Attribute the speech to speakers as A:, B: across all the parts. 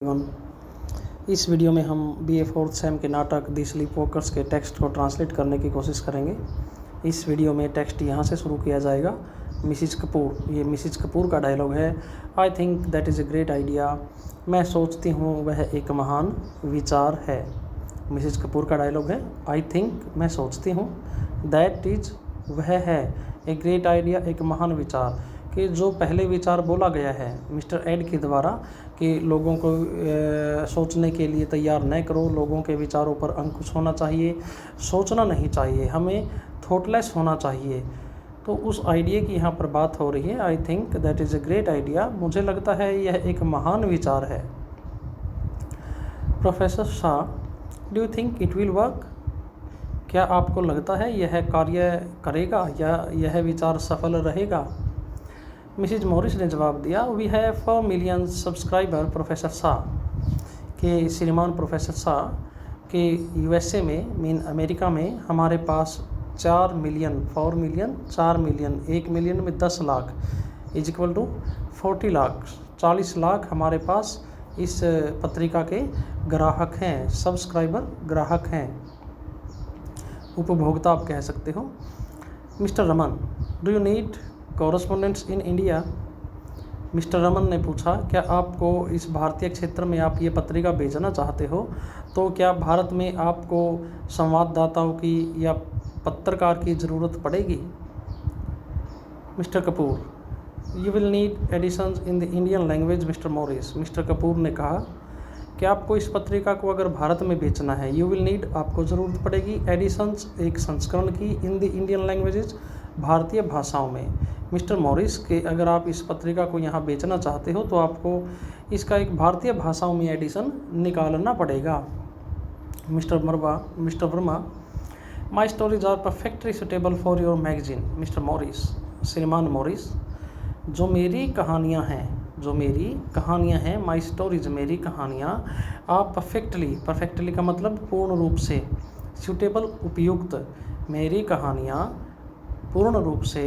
A: Everyone, इस video में हम BA 4th सेम के नाटक द स्लीप वॉकर्स के टेक्स्ट को ट्रांसलेट करने की कोशिश करेंगे। इस वीडियो में टेक्स्ट यहाँ से शुरू किया जाएगा। मिसिज कपूर, ये मिसिज कपूर का डायलॉग है। I think that is a great idea, मैं सोचती हूँ वह एक महान विचार है। मिसिज कपूर का डायलॉग है। आई थिंक, मैं सोचती हूँ, दैट इज़, वह है, ए ग्रेट आइडिया, एक महान विचार। कि जो पहले विचार बोला गया है मिस्टर एड के द्वारा कि लोगों को सोचने के लिए तैयार न करो, लोगों के विचारों पर अंकुश होना चाहिए, सोचना नहीं चाहिए, हमें थॉटलेस होना चाहिए। तो उस आइडिया की यहाँ पर बात हो रही है। I think that is a great idea, मुझे लगता है यह एक महान विचार है। Professor Shah, do you think it will work? क्या आपको लगता है यह कार्य करेगा या यह विचार सफल रहेगा? मिसिज मॉरिस ने जवाब दिया, we have 4 million subscriber professor Shah. के श्रीमान प्रोफेसर शाह के USA में, मीन अमेरिका में हमारे पास 4 मिलियन, 4 मिलियन, 4 मिलियन, 1 मिलियन में 10 lakh is equal to 40 lakh, 40 lakh हमारे पास इस पत्रिका के ग्राहक हैं। सब्सक्राइबर ग्राहक हैं, उपभोक्ता आप कह सकते हो। Mister Raman, do you need correspondents in India? Mister Raman ने पूछा, क्या आपको इस भारतीय क्षेत्र में आप ये पत्रिका भेजना चाहते हो, तो क्या भारत में आपको संवाददाताओं की या पत्रकार की ज़रूरत पड़ेगी? Mr Kapoor, you will need editions in the Indian language Mr Morris. Mr Kapoor ने कहा कि आपको इस पत्रिका को अगर भारत में बेचना है, यू विल नीड, आपको ज़रूरत पड़ेगी, एडिशंस, एक संस्करण की, इन द इंडियन लैंग्वेजेज, भारतीय भाषाओं में। मिस्टर मॉरिस के अगर आप इस पत्रिका को यहाँ बेचना चाहते हो तो आपको इसका एक भारतीय भाषाओं में एडिशन निकालना पड़ेगा। Mr Verma, my stories are perfectly suitable for your magazine. Mr Morris, श्रीमान मॉरिस, जो मेरी कहानियाँ हैं, माई स्टोरीज, मेरी कहानियाँ, आप परफेक्टली का मतलब पूर्ण रूप से, सूटेबल, उपयुक्त, मेरी कहानियाँ पूर्ण रूप से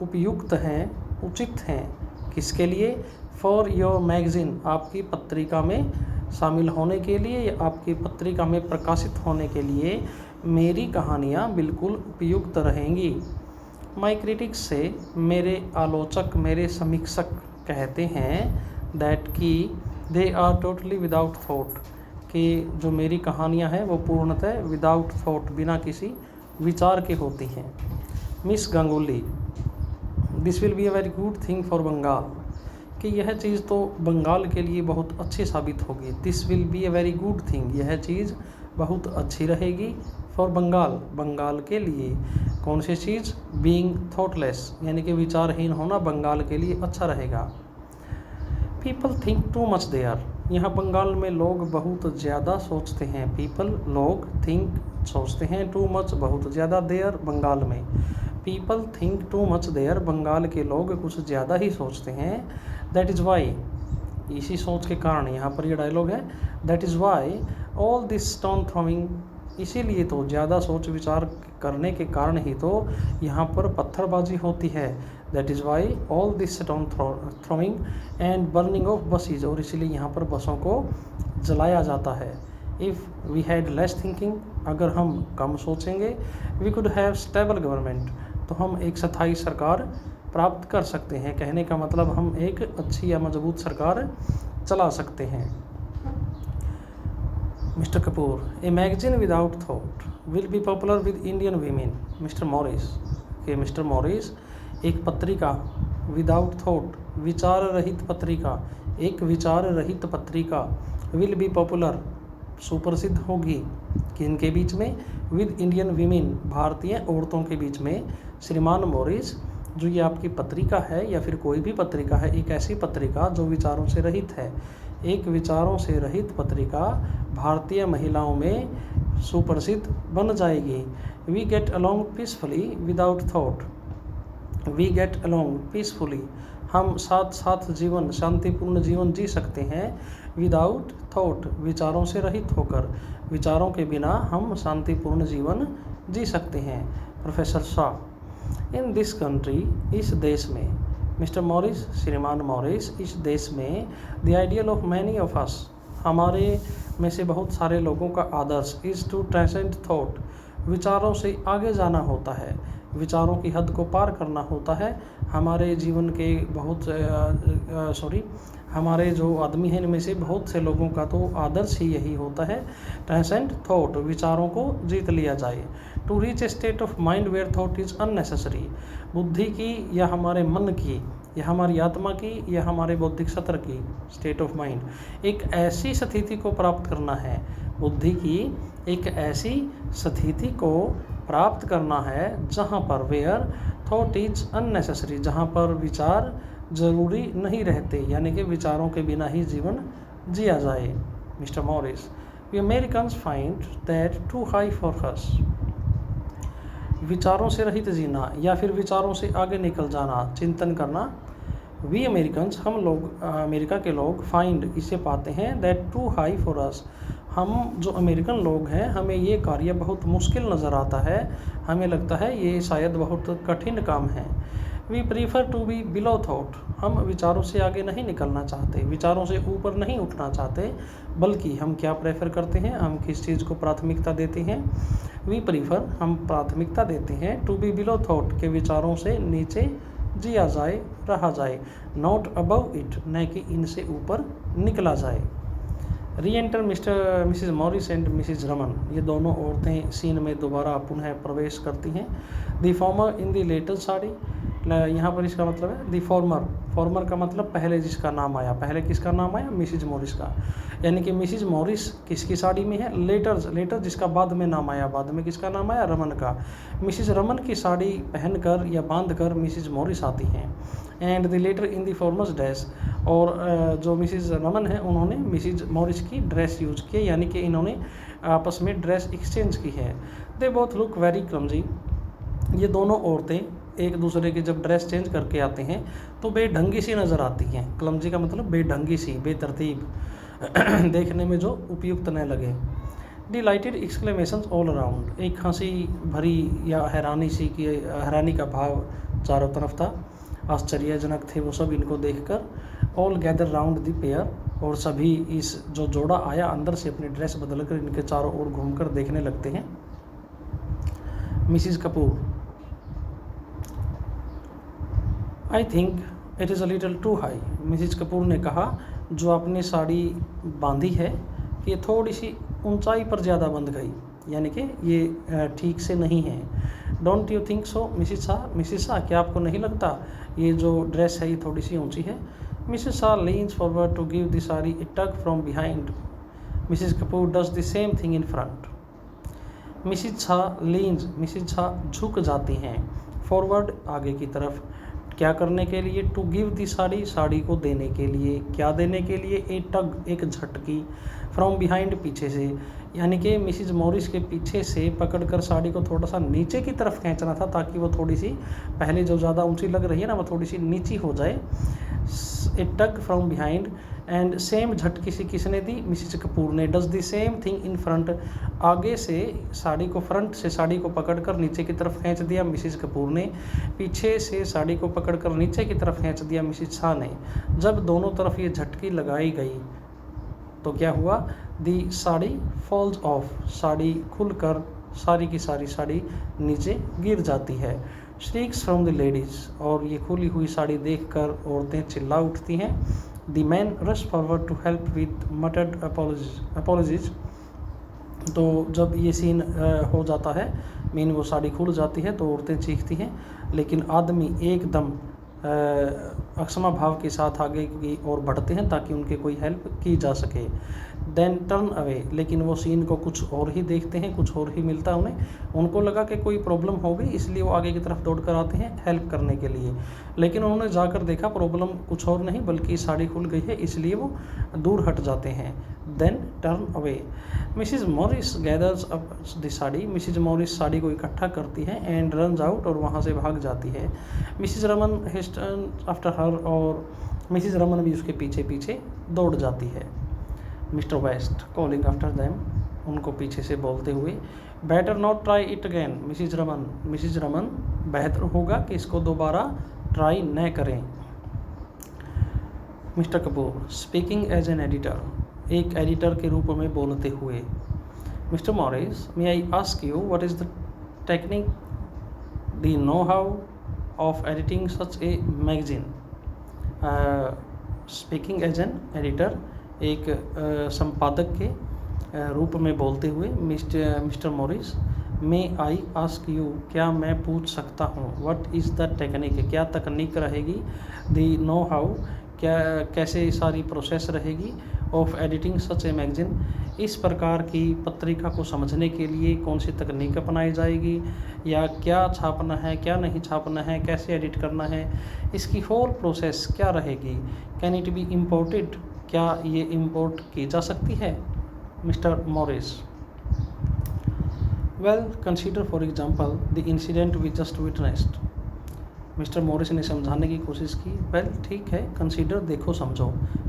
A: उपयुक्त हैं, उचित हैं। किसके लिए? फॉर योर मैगज़ीन, आपकी पत्रिका में शामिल होने के लिए या आपकी पत्रिका में प्रकाशित होने के लिए मेरी कहानियाँ बिल्कुल उपयुक्त रहेंगी। माई क्रिटिक्स से, मेरे आलोचक, मेरे समीक्षक कहते हैं दैट कि they are totally without thought, कि जो मेरी कहानियाँ हैं वो पूर्णतः विदाउट थॉट, बिना किसी विचार के होती हैं। Miss Ganguly, this will be a very good thing for Bengal, कि यह चीज़ तो बंगाल के लिए बहुत अच्छी साबित होगी। This will be a very good thing, यह चीज़ बहुत अच्छी रहेगी, फॉर बंगाल, बंगाल के लिए। कौन सी चीज़? बीइंग थॉटलेस, यानी कि विचारहीन होना बंगाल के लिए अच्छा रहेगा। People think too much there, यहाँ बंगाल में लोग बहुत ज़्यादा सोचते हैं। पीपल, लोग, थिंक, सोचते हैं, टू मच, बहुत ज़्यादा, देयर, बंगाल में। People think too much there, Bengal के लोग कुछ ज़्यादा ही सोचते हैं। दैट इज़ वाई, इसी सोच के कारण यहाँ पर ये डायलॉग है। That is why all this stone throwing, इसीलिए तो, ज़्यादा सोच विचार करने के कारण ही तो यहाँ पर पत्थरबाजी होती है। That is why all this stone throwing and burning of buses, और इसीलिए यहाँ पर बसों को जलाया जाता है। If we had less thinking, अगर हम कम सोचेंगे, we could have stable government, तो हम एक स्थायी सरकार प्राप्त कर सकते हैं। कहने का मतलब हम एक अच्छी या मजबूत सरकार चला सकते हैं। Mister Kapoor, a magazine without thought will be popular with Indian women. Mister Morris, एक पत्रिका विदाउट थॉट, विचार रहित पत्रिका, एक विचार रहित पत्रिका, विल बी पॉपुलर, सुप्रसिद्ध होगी, किनके बीच में? विद इंडियन वीमेन, भारतीय औरतों के बीच में। श्रीमान मॉरिस, जो ये आपकी पत्रिका है या फिर कोई भी पत्रिका है, एक ऐसी पत्रिका जो विचारों से रहित है, एक विचारों से रहित पत्रिका भारतीय महिलाओं में सुप्रसिद्ध बन जाएगी। We get along peacefully without thought, we get along peacefully, हम साथ साथ जीवन, शांतिपूर्ण जीवन जी सकते हैं। विदाउट थॉट, विचारों से रहित होकर, विचारों के बिना हम शांतिपूर्ण जीवन जी सकते हैं। Professor Shah, in this country, इस देश में। मिस्टर मॉरिस, श्रीमान मॉरिस, इस देश में the ideal of many of us, हमारे में से बहुत सारे लोगों का आदर्श इज़ टू ट्रांसेंड थॉट, विचारों से आगे जाना होता है, विचारों की हद को पार करना होता है। हमारे जीवन के हमारे जो आदमी हैं इनमें से बहुत से लोगों का तो आदर्श ही यही होता है, ट्रांसेंड थॉट, विचारों को जीत लिया जाए। To reach a state of mind where thought is unnecessary, बुद्धि की या हमारे मन की या हमारी आत्मा की या हमारे बौद्धिक सत्र की, स्टेट ऑफ माइंड एक ऐसी स्थिति को प्राप्त करना है, बुद्धि की एक ऐसी स्थिति को प्राप्त करना है जहाँ पर वेयर थॉट इज अननेसेसरी, जहाँ पर विचार जरूरी नहीं रहते, यानी कि विचारों के बिना ही जीवन जिया जाए। Mr Morris, we Americans find that too high for us, विचारों से रहित जीना या फिर विचारों से आगे निकल जाना, चिंतन करना। वी अमेरिकन्स, हम लोग अमेरिका के लोग, फाइंड इसे पाते हैं, that too high for us, हम जो अमेरिकन लोग हैं हमें ये कार्य बहुत मुश्किल नज़र आता है, हमें लगता है ये शायद बहुत कठिन काम है। We prefer to be below thought, हम विचारों से आगे नहीं निकलना चाहते, विचारों से ऊपर नहीं उठना चाहते, बल्कि हम क्या प्रेफर करते हैं, हम किस चीज़ को प्राथमिकता देते हैं। वी प्रीफर, हम प्राथमिकता देते हैं, टू बी बिलो थॉट, के विचारों से नीचे जिया जाए, रहा जाए, नॉट अबव इट, न कि इनसे ऊपर निकला जाए। री enter Mrs Morris and Mrs Raman, ये दोनों औरतें सीन में दोबारा पुनः प्रवेश करती हैं। The former in the latter sari, यहाँ पर इसका मतलब है दी फॉर्मर, फॉर्मर का मतलब पहले जिसका नाम आया, पहले किसका नाम आया, मिसिज मॉरिस का, यानी कि मिसिज मॉरिस किसकी साड़ी में है, लेटर जिसका बाद में नाम आया, बाद में किसका नाम आया, रमन का। मिसिज रमन की साड़ी पहनकर या बांधकर मिसिज मॉरिस आती हैं। And the latter in the former's dress, और जो मिसिज रमन है उन्होंने मिसिज मॉरिस की ड्रेस यूज की, यानी कि इन्होंने आपस में ड्रेस एक्सचेंज की है। They both look very clumsy, ये दोनों औरतें एक दूसरे की जब ड्रेस चेंज करके आते हैं तो बेढंगी सी नज़र आती हैं। क्लमजी का मतलब बेढंगी सी, बेतरतीब, देखने में जो उपयुक्त न लगे। डिलाइटेड एक्सक्लेमेशंस ऑल अराउंड, एक हंसी भरी या हैरानी का भाव चारों तरफ था, आश्चर्यजनक थे वो सब इनको देखकर। All gather round the pair, और सभी इस जो जोड़ा आया अंदर से अपनी ड्रेस बदलकर इनके चारों ओर घूमकर देखने लगते हैं। Mrs Kapoor, I think it is a little too high, Mrs Kapoor ने कहा, जो आपने साड़ी बांधी है कि थोड़ी सी ऊंचाई पर ज़्यादा बंध गई, यानी कि ये ठीक से नहीं है। Don't you think so Mrs Shah, क्या आपको नहीं लगता ये जो ड्रेस है ये थोड़ी सी ऊंची है। Mrs Shah leans forward to give the sari a tug from behind, Mrs Kapoor does the same thing in front. Mrs Shah झुक जाती हैं, फॉरवर्ड आगे की तरफ, क्या करने के लिए, टू गिव दी साड़ी को देने के लिए, क्या देने के लिए, ए टग एक झटकी, फ्रॉम बिहाइंड पीछे से, यानी कि मिसिज मॉरिस के पीछे से पकड़कर साड़ी को थोड़ा सा नीचे की तरफ खींचना था ताकि वो थोड़ी सी पहले जो ज़्यादा ऊंची लग रही है ना वो थोड़ी सी नीची हो जाए। ए tug from behind, and same झटकी सी किसने दी, मिसिज कपूर ने। Does the same thing in front, आगे से साड़ी को, फ्रंट से साड़ी को पकड़कर नीचे की तरफ खींच दिया मिसिज कपूर ने, पीछे से साड़ी को पकड़कर नीचे की तरफ खींच दिया मिसिज शाह ने। जब दोनों तरफ ये झटकी लगाई गई तो क्या हुआ, दी साड़ी फॉल्स ऑफ, साड़ी खुलकर सारी की सारी साड़ी नीचे गिर जाती है। श्रीक्स फ्रॉम द लेडीज़, और ये खुली हुई साड़ी देखकर औरतें चिल्ला उठती हैं। The men rush forward to help with muttered apologies, तो जब ये सीन हो जाता है, मीन वो साड़ी खुल जाती है तो औरतें चीखती हैं, लेकिन आदमी एकदम अक्षमा भाव के साथ आगे की ओर बढ़ते हैं ताकि उनके कोई हेल्प की जा सके। देन टर्न अवे, लेकिन वो सीन को कुछ और ही देखते हैं, कुछ और ही मिलता है उन्हें, उनको लगा कि कोई प्रॉब्लम हो गई इसलिए वो आगे की तरफ दौड़ कर आते हैं हेल्प करने के लिए, लेकिन उन्होंने जाकर देखा प्रॉब्लम कुछ और नहीं बल्कि साड़ी खुल गई है, इसलिए वो दूर हट जाते हैं। Then turn away, Mrs Morris gathers up the sari, Mrs Morris साड़ी को इकट्ठा करती है, एंड रन्स आउट, और वहाँ से भाग जाती है। Mrs Raman hasten after her, और मिसिज रमन भी उसके पीछे पीछे दौड़ जाती है। Mr West calling after them, उनको पीछे से बोलते हुए, better not try it again Mrs Raman, बेहतर होगा कि इसको दोबारा ट्राई न करें। Mr Kapoor speaking as an editor, एक एडिटर के रूप में बोलते हुए। Mr Morris, may I ask you what is the technique, the know how of editing such a magazine. Speaking as an editor, एक संपादक के रूप में बोलते हुए Mr Morris, may I ask you, क्या मैं पूछ सकता हूँ, व्हाट इज़ द टेक्निक, क्या तकनीक रहेगी, द नो हाउ, क्या कैसे सारी प्रोसेस रहेगी, of editing such a magazine, इस प्रकार की पत्रिका को समझने के लिए कौन सी तकनीक अपनाई जाएगी, या क्या छापना है, क्या नहीं छापना है, कैसे एडिट करना है, इसकी होल प्रोसेस क्या रहेगी, कैन इट बी इम्पोर्टेड, क्या ये इम्पोर्ट की जा सकती है। Mister Morris, well consider for example the incident we just witnessed. Mr Morris ने समझाने की कोशिश की। वेल ठीक है, कंसीडर देखो समझो,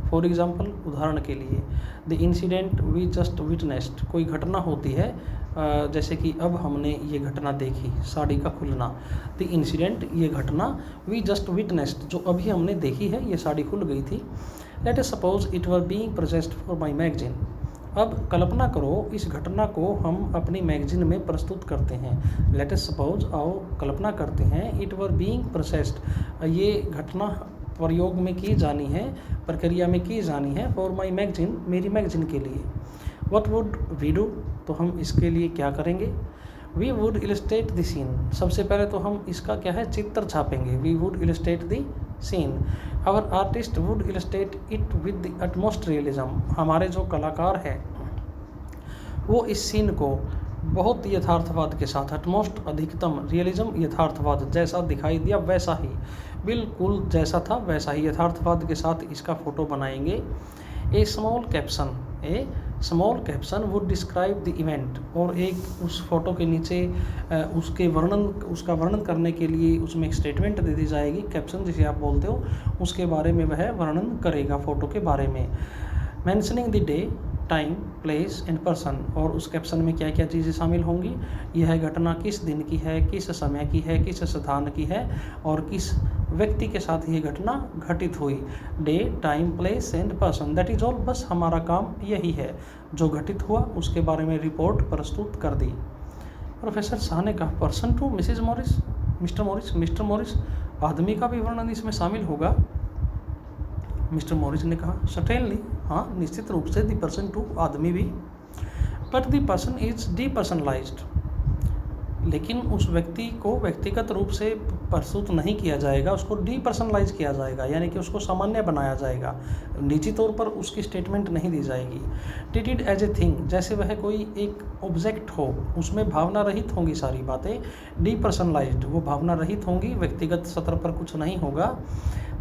A: फॉर एग्जांपल उदाहरण के लिए, the incident we just witnessed, कोई घटना होती है जैसे कि अब हमने ये घटना देखी, साड़ी का खुलना। द इंसिडेंट, ये घटना, वी जस्ट विटनेस्ड, जो अभी हमने देखी है, ये साड़ी खुल गई थी। Let us suppose it were being processed for my magazine. अब कल्पना करो इस घटना को हम अपनी मैगजीन में प्रस्तुत करते हैं। लेट अस सपोज, आओ कल्पना करते हैं, इट वर बीइंग प्रोसेस्ड, ये घटना प्रयोग में की जानी है, प्रक्रिया में की जानी है, फॉर माई मैगजीन, मेरी मैगजीन के लिए। व्हाट वुड वी डू, तो हम इसके लिए क्या करेंगे। We would illustrate the scene, सबसे पहले तो हम इसका क्या है, चित्र छापेंगे। We would illustrate the scene, our artist would illustrate it with the utmost realism, हमारे जो कलाकार हैं वो इस सीन को बहुत यथार्थवाद के साथ, अटमोस्ट अधिकतम, रियलिज्म यथार्थवाद, जैसा दिखाई दिया वैसा ही, बिल्कुल जैसा था वैसा ही यथार्थवाद के साथ इसका फ़ोटो बनाएंगे। A small caption would describe the event, और एक उस फोटो के नीचे उसका वर्णन करने के लिए उसमें एक स्टेटमेंट दे दी जाएगी, कैप्शन जिसे आप बोलते हो, उसके बारे में वह वर्णन करेगा फ़ोटो के बारे में। Mentioning the day, time, place and person, और उस कैप्शन में क्या क्या चीज़ें शामिल होंगी, यह घटना किस दिन की है, किस समय की है, किस स्थान की है, और किस व्यक्ति के साथ ये घटना घटित हुई। Day, time, place and person, that is all, बस हमारा काम यही है, जो घटित हुआ उसके बारे में रिपोर्ट प्रस्तुत कर दी। प्रोफेसर शाह ने कहा, person to Mrs Morris, Mr Morris, आदमी का भी वर्णन इसमें शामिल होगा। मिस्टर मॉरिस ने कहा, सर्टेनली, हाँ निश्चित रूप से, दी पर्सन टू, आदमी भी, बट दी पर्सन इज डीपर्सनलाइज्ड, लेकिन उस व्यक्ति को व्यक्तिगत रूप से प्रस्तुत नहीं किया जाएगा, उसको डीपर्सनलाइज किया जाएगा, यानी कि उसको सामान्य बनाया जाएगा, निजी तौर पर उसकी स्टेटमेंट नहीं दी जाएगी। ट्रीटेड एज ए थिंग, जैसे वह कोई एक ऑब्जेक्ट हो, उसमें भावना रहित होंगी सारी बातें। डीपर्सनलाइज्ड, वो भावना रहित होंगी, व्यक्तिगत स्तर पर कुछ नहीं होगा।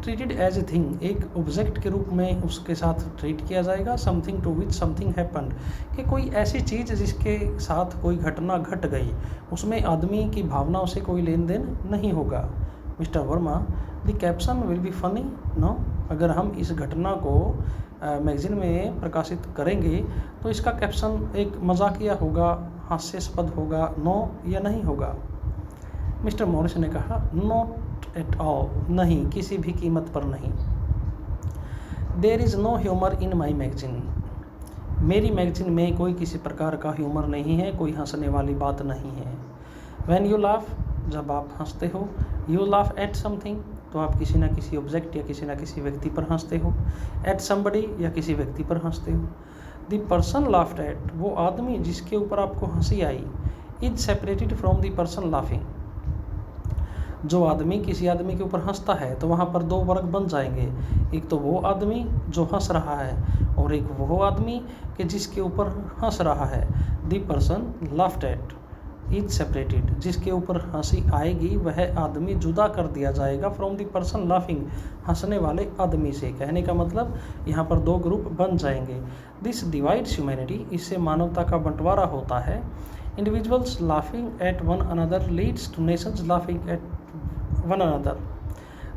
A: ट्रीटेड एज ए थिंग, एक ऑब्जेक्ट के रूप में उसके साथ ट्रीट किया जाएगा। Something to which something happened, कि कोई ऐसी चीज़ जिसके साथ कोई घटना घट गई, उसमें आदमी की भावनाओं से कोई लेन देन नहीं होगा। Mr Verma, the caption will be funny, no, अगर हम इस घटना को मैगजीन में प्रकाशित करेंगे तो इसका कैप्शन एक मजाकिया होगा, हास्यास्पद होगा, नो या नहीं होगा। मिस्टर मॉरिस ने कहा, नॉट एट ऑल, नहीं, किसी भी कीमत पर नहीं। There is no humour in my magazine, मेरी मैगजीन में कोई किसी प्रकार का ह्यूमर नहीं है, कोई हंसने वाली बात नहीं है। व्हेन यू लाफ, जब आप हंसते हो, यू लाफ एट समथिंग, तो आप किसी न किसी ऑब्जेक्ट या किसी न किसी व्यक्ति पर हंसते हो। एट समबडी, या किसी व्यक्ति पर हंसते हो। द पर्सन लाफ्ड एट, वो आदमी जिसके ऊपर आपको हंसी आई, is separated from the person laughing, जो आदमी किसी आदमी के ऊपर हंसता है तो वहाँ पर दो वर्ग बन जाएंगे, एक तो वो आदमी जो हंस रहा है और एक वो आदमी कि जिसके ऊपर हंस रहा है। The person laughed eight is separated, जिसके ऊपर हंसी आएगी वह आदमी जुदा कर दिया जाएगा फ्रॉम द पर्सन लाफिंग, हंसने वाले आदमी से। कहने का मतलब यहाँ पर दो ग्रुप बन जाएंगे। दिस डिवाइड्स ह्यूमैनिटी, इससे मानवता का बंटवारा होता है। Individuals laughing at one another leads two nations laughing at one another,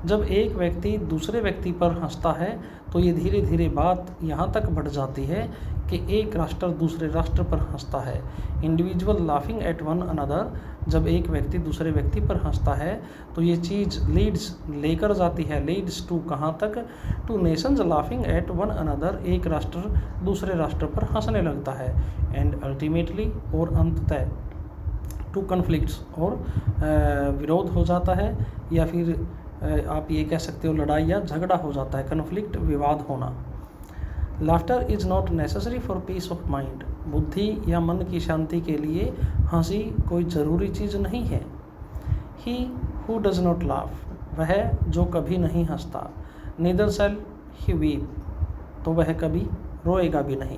A: जब एक व्यक्ति दूसरे व्यक्ति पर हंसता है तो ये धीरे धीरे बात यहाँ तक बढ़ जाती है कि एक राष्ट्र दूसरे राष्ट्र पर हंसता है। Individual laughing at one another, जब एक व्यक्ति दूसरे व्यक्ति पर हंसता है तो ये चीज़ लीड्स लेकर जाती है, लीड्स टू कहाँ तक, two nations laughing at one another, एक राष्ट्र दूसरे राष्ट्र पर हंसने लगता है। एंड अल्टीमेटली, और अंततः, टू कन्फ्लिक्ट्स, और विरोध हो जाता है, या फिर आप ये कह सकते हो लड़ाई या झगड़ा हो जाता है, कन्फ्लिक्ट विवाद होना। Laughter is not necessary for piece of mind, बुद्धि या मन की शांति के लिए हंसी कोई ज़रूरी चीज़ नहीं है। He who does not laugh, वह जो कभी नहीं हंसता। नीदर शैल ही वीप, तो वह कभी रोएगा भी नहीं।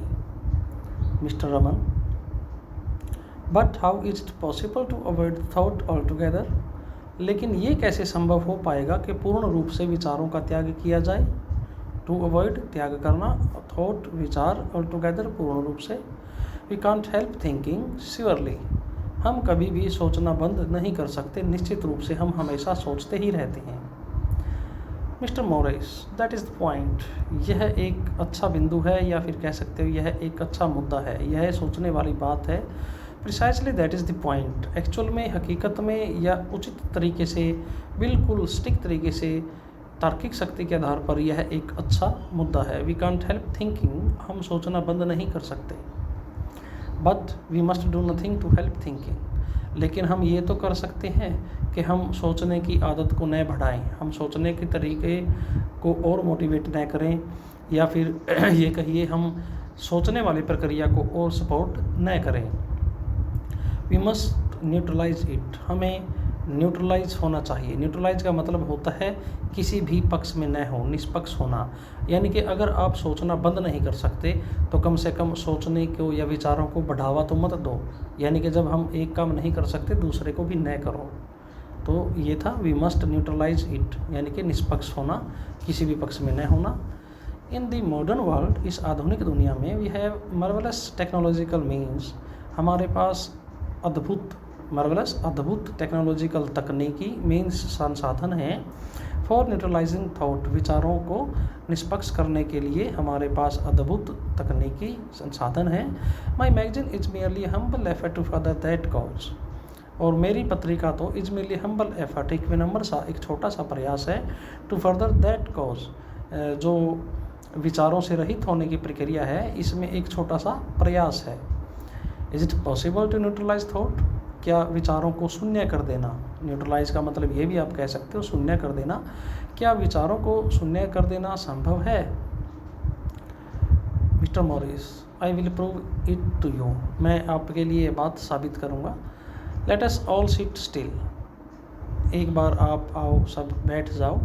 A: Mr Raman, but how is it possible to avoid thought altogether, लेकिन ये कैसे संभव हो पाएगा कि पूर्ण रूप से विचारों का त्याग किया जाए। टू अवॉइड, त्याग करना, थॉट, विचार, ऑल टुगेदर, पूर्ण रूप से। We can't help thinking surely, हम कभी भी सोचना बंद नहीं कर सकते, निश्चित रूप से हम हमेशा सोचते ही रहते हैं। Mister Morris, that is the point, यह एक अच्छा बिंदु है, या फिर कह सकते हो यह एक अच्छा मुद्दा है, यह सोचने वाली बात है। Precisely that is the point, actual में, हकीकत में, या उचित तरीके से, बिल्कुल स्टिक तरीके से, तार्किक शक्ति के आधार पर यह एक अच्छा मुद्दा है। वी कांट हेल्प थिंकिंग, हम सोचना बंद नहीं कर सकते। But we must do nothing to help thinking, लेकिन हम ये तो कर सकते हैं कि हम सोचने की आदत को न बढ़ाएं, हम सोचने के तरीके को और मोटिवेट न करें, या फिर ये कहिए हम सोचने वाली प्रक्रिया को और सपोर्ट न करें। वी मस्ट न्यूट्रलाइज इट, हमें न्यूट्रलाइज होना चाहिए। न्यूट्रलाइज का मतलब होता है किसी भी पक्ष में न हो, निष्पक्ष होना। यानी कि अगर आप सोचना बंद नहीं कर सकते तो कम से कम सोचने को या विचारों को बढ़ावा तो मत दो। यानी कि जब हम एक काम नहीं कर सकते दूसरे को भी न करो। तो ये था वी मस्ट न्यूट्रलाइज इट, यानी कि निष्पक्ष होना, किसी भी पक्ष में न होना। इन दी मॉडर्न वर्ल्ड, इस आधुनिक दुनिया में, we have marvellous technological means, हमारे पास अद्भुत टेक्नोलॉजिकल तकनीकी मीन्स संसाधन हैं। फॉर न्यूट्रलाइजिंग थॉट, विचारों को निष्पक्ष करने के लिए हमारे पास अद्भुत तकनीकी संसाधन हैं। My magazine is merely humble effort to further that cause, और मेरी पत्रिका तो इज मेयरली हम्बल एफर्ट, एक विनम्र सा, एक छोटा सा प्रयास है, टू फर्दर दैट कॉज, जो विचारों से रहित होने की प्रक्रिया है, इसमें एक छोटा सा प्रयास है। Is it possible to neutralise thought, क्या विचारों को शून्य कर देना, न्यूट्रलाइज का मतलब ये भी आप कह सकते हो शून्य कर देना, क्या विचारों को शून्य कर देना संभव है। Mister Morris, I will prove it to you, मैं आपके लिए ये बात साबित करूँगा। Let us all sit still, एक बार आप आओ, सब बैठ जाओ।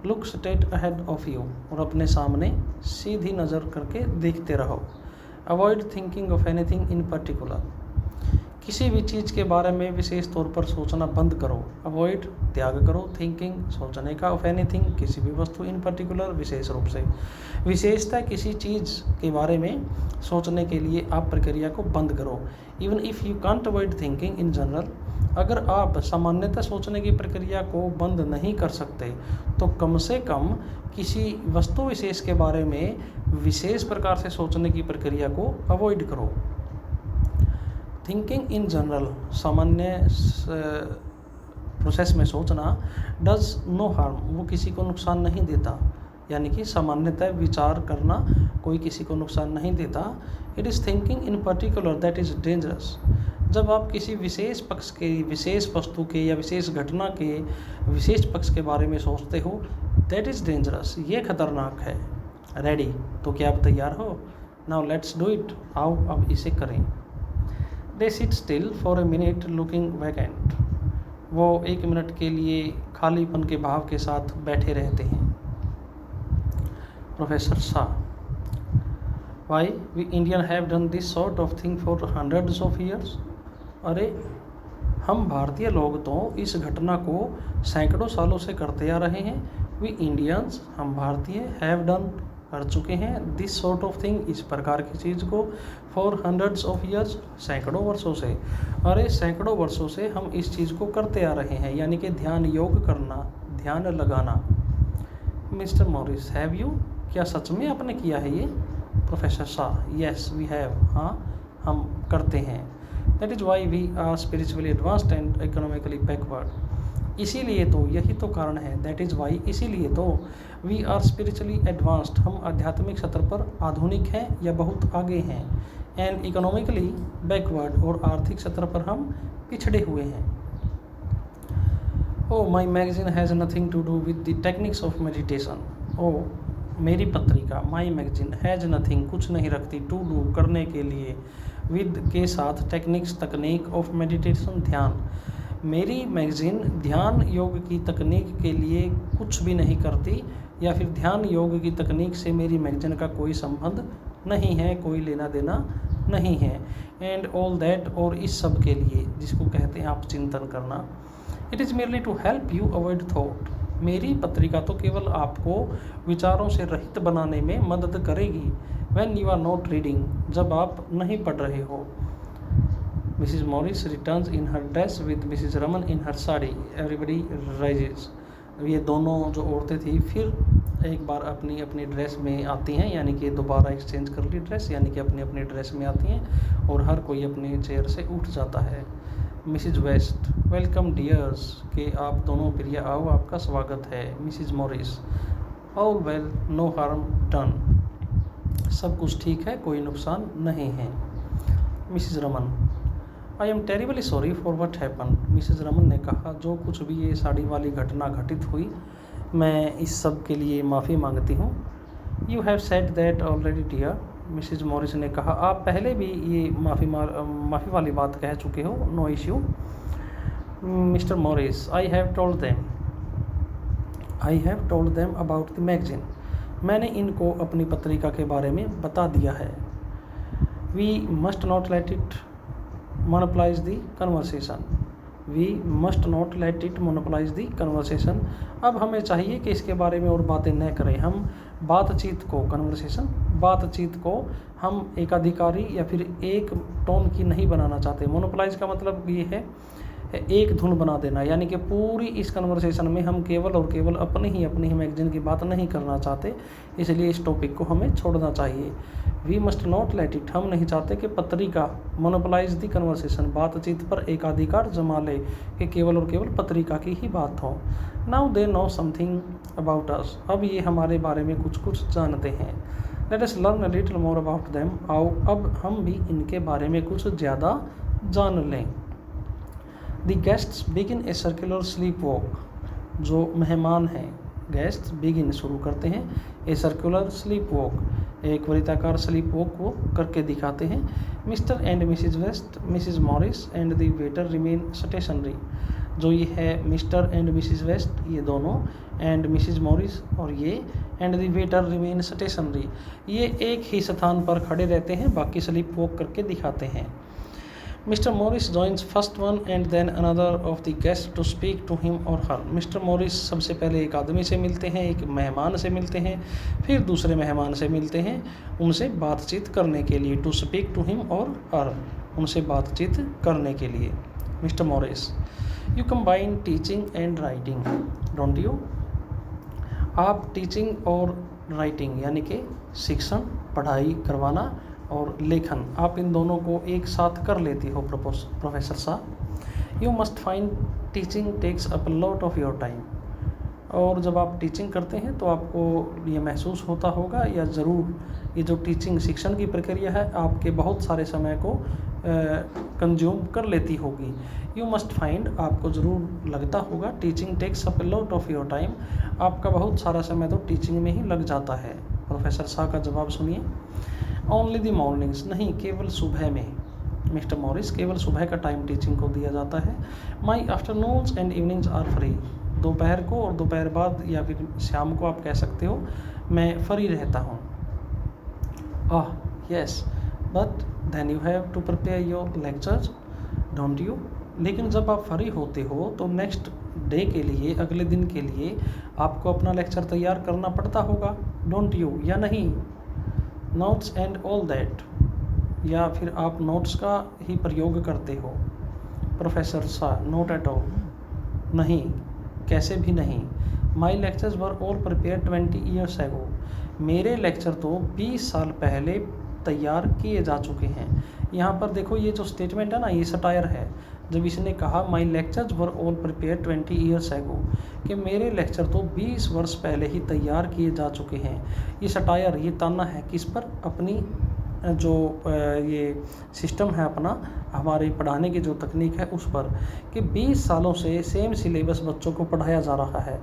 A: Look straight ahead of you, और अपने सामने सीधी नज़र करके देखते रहो। Avoid thinking of anything in particular, किसी भी चीज़ के बारे में विशेष तौर पर सोचना बंद करो। अवॉइड, त्याग करो, थिंकिंग, सोचने का, ऑफ एनीथिंग, किसी भी वस्तु, इन पर्टिकुलर, विशेष रूप से। विशेषता किसी चीज़ के बारे में सोचने के लिए आप प्रक्रिया को बंद करो। Even if you can't avoid thinking in general, अगर आप सामान्यतः सोचने की प्रक्रिया को बंद नहीं कर सकते तो कम से कम किसी वस्तु विशेष के बारे में विशेष प्रकार से सोचने की प्रक्रिया को अवॉइड करो। थिंकिंग इन जनरल, सामान्य प्रोसेस में सोचना, डज नो हार्म, वो किसी को नुकसान नहीं देता, यानी कि सामान्यतः विचार करना कोई किसी को नुकसान नहीं देता। It is thinking in particular that is dangerous, जब आप किसी विशेष पक्ष के, विशेष वस्तु के या विशेष घटना के विशेष पक्ष के बारे में सोचते हो, दैट इज़ डेंजरस, ये खतरनाक है। रेडी, तो क्या आप तैयार हो? नाउ लेट्स डू इट, आओ अब इसे करें। They sit still for a minute looking vacant, वो 1 मिनट के लिए खालीपन के भाव के साथ बैठे रहते हैं। Professor Shah, why we Indian have done this sort of thing for hundreds of years, अरे हम भारतीय लोग तो इस घटना को सैकड़ों सालों से करते आ रहे हैं। वी इंडियंस, हम भारतीय, हैव डन, कर चुके हैं, दिस सॉर्ट ऑफ थिंग, इस प्रकार की चीज़ को, फॉर हंड्रेड्स ऑफ ईयर्स, सैकड़ों वर्षों से। अरे सैकड़ों वर्षों से हम इस चीज़ को करते आ रहे हैं, यानी कि ध्यान योग करना, ध्यान लगाना। मिस्टर मॉरिस, हैव यू, क्या सच में आपने किया है ये? Professor Shah, yes we have, हाँ हम करते हैं। That is why we are spiritually advanced and economically backward, इसीलिए तो, यही तो कारण है, दैट इज़ वाई, इसीलिए तो, वी आर स्पिरिचुअली एडवांस्ड, हम आध्यात्मिक सत्र पर आधुनिक हैं या बहुत आगे हैं, एंड इकोनॉमिकली बैकवर्ड, और आर्थिक सत्र पर हम पिछड़े हुए हैं। O my magazine has nothing to do with the techniques of meditation, O मेरी पत्रिका, माई मैगजीन हैज़ नथिंग कुछ नहीं रखती, टू डू करने के लिए, विद के साथ, टेक्निक्स तकनीक, ऑफ मेडिटेशन ध्यान, मेरी मैगजीन ध्यान योग की तकनीक के लिए कुछ भी नहीं करती, या फिर ध्यान योग की तकनीक से मेरी मैगजीन का कोई संबंध नहीं है, कोई लेना देना नहीं है। एंड ऑल दैट, और इस सब के लिए, जिसको कहते हैं आप चिंतन करना, it is merely to help you avoid thought, मेरी पत्रिका तो केवल आपको विचारों से रहित बनाने में मदद करेगी। When you are not reading, जब आप नहीं पढ़ रहे हो। Mrs Morris returns in her dress with Mrs Raman in her sari, everybody rises, ये दोनों जो औरतें थी फिर एक बार अपनी अपनी ड्रेस में आती हैं, यानी कि दोबारा एक्सचेंज कर ली ड्रेस, यानी कि अपनी अपनी ड्रेस में आती हैं, और हर कोई अपनी चेयर से उठ जाता है। मिसिज वेस्ट, वेलकम डियर्स, कि आप दोनों प्रिय आओ, आपका स्वागत है। Mrs Morris, all well, no harm done, सब कुछ ठीक है, कोई नुकसान नहीं है। Mrs Raman, I am terribly sorry for what happen, Mrs Raman ने कहा, जो कुछ भी ये साड़ी वाली घटना घटित हुई, मैं इस सब के लिए माफ़ी मांगती हूँ। You have said that already dear, Mrs Morris ने कहा, आप पहले भी ये माफ़ी वाली बात कह चुके हो, no issue. Mr Morris, I have told them about the magazine, मैंने इनको अपनी पत्रिका के बारे में बता दिया है। We must not let it monopolise the conversation, we must not let it monopolise the conversation, अब हमें चाहिए कि इसके बारे में और बातें न करें, हम बातचीत को, कन्वर्सेशन, बातचीत को हम एकाधिकारी या फिर एक टोन की नहीं बनाना चाहते। मोनोपोलाइज का मतलब ये है एक धुन बना देना, यानी कि पूरी इस कन्वर्सेशन में हम केवल और केवल अपनी ही मैगजीन की बात नहीं करना चाहते, इसलिए इस टॉपिक को हमें छोड़ना चाहिए। We must not let it, हम नहीं चाहते कि पत्रिका मोनोपोलाइज दी कन्वर्सेशन, बातचीत पर एकाधिकार जमा ले, कि केवल और केवल पत्रिका की ही बात हो। Now they know something about us, अब ये हमारे बारे में कुछ कुछ जानते हैं। Let us learn a little more about them, आओ अब हम भी इनके बारे में कुछ ज़्यादा जान लें। The guests begin a circular sleep walk, जो मेहमान हैं, गेस्ट्स बिगिन शुरू करते हैं, ए सर्कुलर स्लीप वॉक, एक वृत्ताकार स्लीप वॉक को करके दिखाते हैं। Mister and Mrs West, Mrs Morris and the waiter remain stationary, जो ये है मिस्टर एंड मिसिज वेस्ट, ये दोनों, एंड मिसिज मॉरिस और ये, and the waiter remain stationery, ये एक ही स्थान पर खड़े रहते हैं, बाकी स्लीप वॉक करके दिखाते हैं। Mister Morris joins first one and then another of the guest to speak to him or her, mister Morris सबसे पहले एक आदमी से मिलते हैं, एक मेहमान से मिलते हैं, फिर दूसरे मेहमान से मिलते हैं, उनसे बातचीत करने के लिए, to speak to him or हर, उनसे बातचीत करने के लिए। Mister Morris, you combine teaching and writing don't you, आप टीचिंग और राइटिंग यानी कि शिक्षण, पढ़ाई करवाना और लेखन, आप इन दोनों को एक साथ कर लेती हो प्रोफेसर साहब। You must find teaching takes up lot of your time, और जब आप टीचिंग करते हैं तो आपको ये महसूस होता होगा, या ज़रूर ये जो टीचिंग शिक्षण की प्रक्रिया है आपके बहुत सारे समय को कंज्यूम कर लेती होगी। यू मस्ट फाइंड, आपको ज़रूर लगता होगा, teaching takes up lot of your time, आपका बहुत सारा समय तो टीचिंग में ही लग जाता है। प्रोफेसर शाह का जवाब सुनिए। ओनली द मॉर्निंग्स, नहीं केवल सुबह में, मिस्टर मॉरिस केवल सुबह का टाइम टीचिंग को दिया जाता है। My afternoons and evenings are free, दोपहर को और दोपहर बाद या फिर शाम को आप कह सकते हो, मैं फ्री रहता हूँ। Yes, but then you have to prepare your lectures don't you, लेकिन जब आप फ्री होते हो तो नेक्स्ट डे के लिए, अगले दिन के लिए आपको अपना लेक्चर तैयार करना पड़ता होगा, डोंट यू, या नहीं। नोट्स एंड ऑल दैट, या फिर आप नोट्स का ही प्रयोग करते हो। Professor Shah, note at all, नहीं, कैसे भी नहीं। माई lectures were all prepare 20 years ago, मेरे लेक्चर तो 20 साल पहले तैयार किए जा चुके हैं। यहाँ पर देखो ये जो स्टेटमेंट है ना, ये सटायर है। जब इसने कहा माई lectures were all prepare 20 years ago, कि मेरे लेक्चर तो 20 वर्ष पहले ही तैयार किए जा चुके हैं। ये सटायर, ये ताना है किस पर? अपनी जो ये सिस्टम है अपना, हमारे पढ़ाने की जो तकनीक है उस पर, कि 20 सालों से सेम सिलेबस बच्चों को पढ़ाया जा रहा है।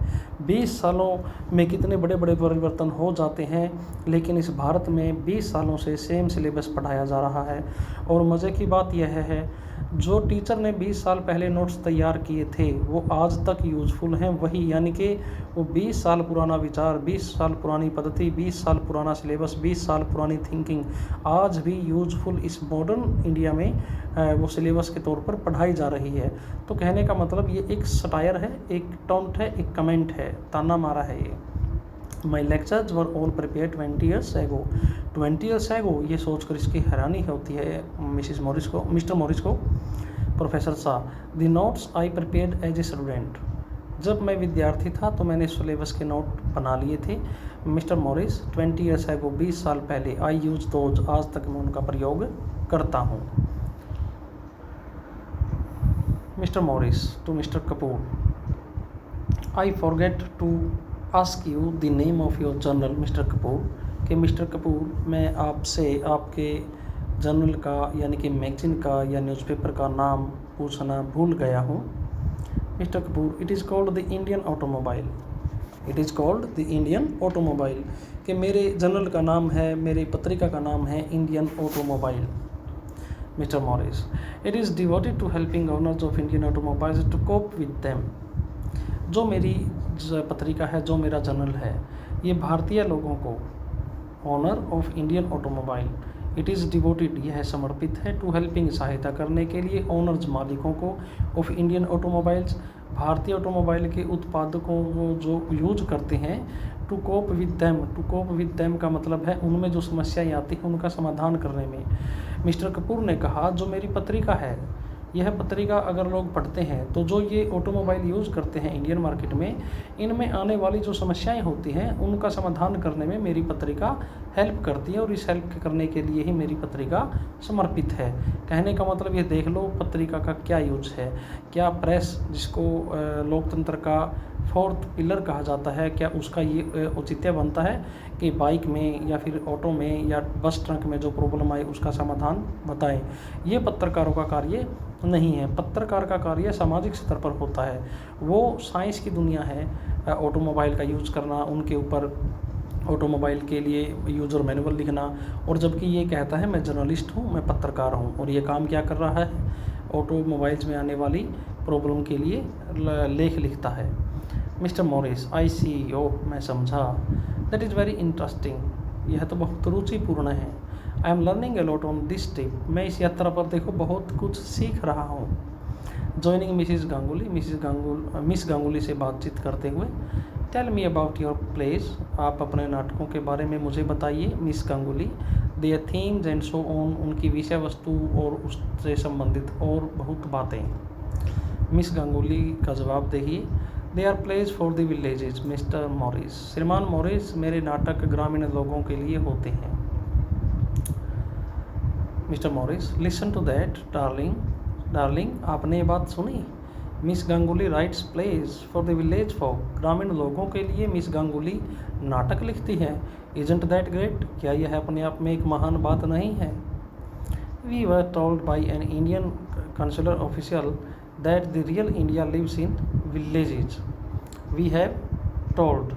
A: 20 सालों में कितने बड़े बड़े परिवर्तन हो जाते हैं, लेकिन इस भारत में 20 सालों से सेम सिलेबस पढ़ाया जा रहा है। और मज़े की बात यह है, जो टीचर ने 20 साल पहले नोट्स तैयार किए थे वो आज तक यूज़फुल हैं वही, यानी कि वो 20 साल पुराना विचार, 20 साल पुरानी पद्धति, 20 साल पुराना सिलेबस, 20 साल पुरानी थिंकिंग आज भी यूज़फुल इस मॉडर्न इंडिया में वो सिलेबस के तौर पर पढ़ाई जा रही है। तो कहने का मतलब ये एक सटायर है, एक टॉन्ट है, एक कमेंट है, ताना मारा है ये। माई lectures were all prepare 20 years ago. 20 years ago, ये सोचकर इसकी हैरानी होती है मिसिस मॉरिस को, मिस्टर मॉरिस को। Professor Shah, the notes I prepared as a student. जब मैं विद्यार्थी था तो मैंने सिलेबस के नोट बना लिए थे। मिस्टर मॉरिस, 20 ईयर्स एगो, 20 साल पहले, आई यूज दोज, आज तक मैं उनका प्रयोग करता हूँ। Mr Morris to Mr Kapoor, I forget to ask you the name of your journal Mr Kapoor, कि मिस्टर कपूर मैं आपसे आपके जर्नल का यानी कि मैगजीन का या न्यूज़पेपर का नाम पूछना भूल गया हूँ। Mister Kapoor, it is called the Indian automobile, it is called the Indian automobile, कि मेरे जर्नल का नाम है, मेरी पत्रिका का नाम है Indian automobile. Mr Morris, it is devoted to helping owners of Indian automobiles to cope with them. जो मेरी पत्रिका है, जो मेरा जर्नल है, ये भारतीय लोगों को, owner of Indian automobile, it is devoted, यह समर्पित है, टू हेल्पिंग, सहायता करने के लिए, ओनर्स, मालिकों को, ऑफ इंडियन ऑटोमोबाइल्स, भारतीय ऑटोमोबाइल के उत्पादकों को जो यूज करते हैं, to cope with them. To cope with them का मतलब है उनमें जो समस्याएं आती हैं उनका समाधान करने में। मिस्टर कपूर ने कहा जो मेरी पत्रिका है, यह पत्रिका अगर लोग पढ़ते हैं तो जो ये ऑटोमोबाइल यूज़ करते हैं इंडियन मार्केट में, इनमें आने वाली जो समस्याएं होती हैं उनका समाधान करने में मेरी पत्रिका हेल्प करती है, और इस हेल्प करने के लिए ही मेरी पत्रिका समर्पित है। कहने का मतलब ये देख लो पत्रिका का क्या यूज है। क्या प्रेस, जिसको लोकतंत्र का फोर्थ पिलर कहा जाता है, क्या उसका ये औचित्य बनता है कि बाइक में या फिर ऑटो में या बस ट्रक में जो प्रॉब्लम आए उसका समाधान बताएं? ये पत्रकारों का कार्य नहीं है। पत्रकार का कार्य सामाजिक स्तर पर होता है। वो साइंस की दुनिया है, ऑटोमोबाइल का यूज़ करना, उनके ऊपर ऑटोमोबाइल के लिए यूज़र मैनुअल लिखना, और जबकि ये कहता है मैं जर्नलिस्ट हूँ, मैं पत्रकार हूँ, और ये काम क्या कर रहा है? ऑटोमोबाइल्स में आने वाली प्रॉब्लम के लिए लेख लिखता है। मिस्टर मॉरिस, आई सी, ओह मैं समझा, दैट इज़ वेरी इंटरेस्टिंग, यह तो बहुत रुचिपूर्ण है। I am learning a lot on this trip, मैं इस यात्रा पर देखो बहुत कुछ सीख रहा हूँ। Joining Mrs Ganguly, miss Ganguly से बातचीत करते हुए, tell me about your place, आप अपने नाटकों के बारे में मुझे बताइए। Miss Ganguly, there themes and so on, उनकी विषय वस्तु और उससे संबंधित और बहुत बातें। मिस गांगुली का जवाब देखिए, they are plays for the villages mister Morris, श्रीमान मॉरिस, मेरे नाटक ग्रामीण लोगों के लिए होते हैं। Mister Morris, listen to that darling, आपने ये बात सुनी? Miss Ganguly writes plays for the village folk, ग्रामीण लोगों के लिए मिस गांगुली नाटक लिखती है। इजंट दैट ग्रेट, क्या यह अपने आप में एक महान बात नहीं है? We were told by an Indian consular official that the real India lives in villages. We have told,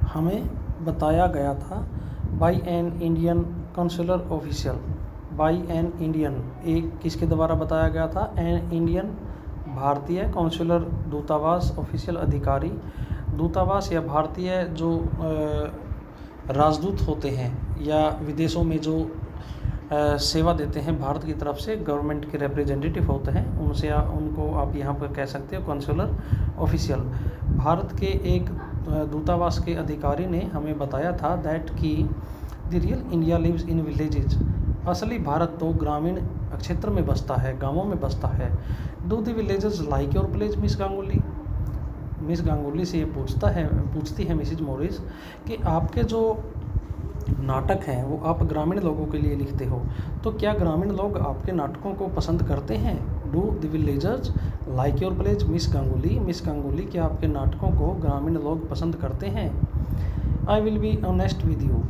A: हमें बताया गया था, by an Indian consular official, by an Indian, एक किसके द्वारा बताया गया था? एन इंडियन, भारतीय, काउंसलर, दूतावास, ऑफिशियल, अधिकारी। दूतावास या भारतीय जो राजदूत होते हैं या विदेशों में जो सेवा देते हैं भारत की तरफ से, गवर्नमेंट के रिप्रेजेंटेटिव होते हैं, उनसे उनको आप यहाँ पर कह सकते हो काउंसलर ऑफिशियल। भारत के एक दूतावास के अधिकारी ने हमें बताया था दैट कि the real India lives in villages, असली भारत तो ग्रामीण क्षेत्र में बसता है, गांवों में बसता है। Do the villages like your place miss Ganguly, miss Ganguly से ये पूछती है मिसिज मॉरिस कि आपके जो नाटक हैं वो आप ग्रामीण लोगों के लिए लिखते हो, तो क्या ग्रामीण लोग आपके नाटकों को पसंद करते हैं? Do the villagers like your plays? Miss Ganguly, क्या आपके नाटकों को ग्रामीण लोग पसंद करते हैं? I will be honest with you,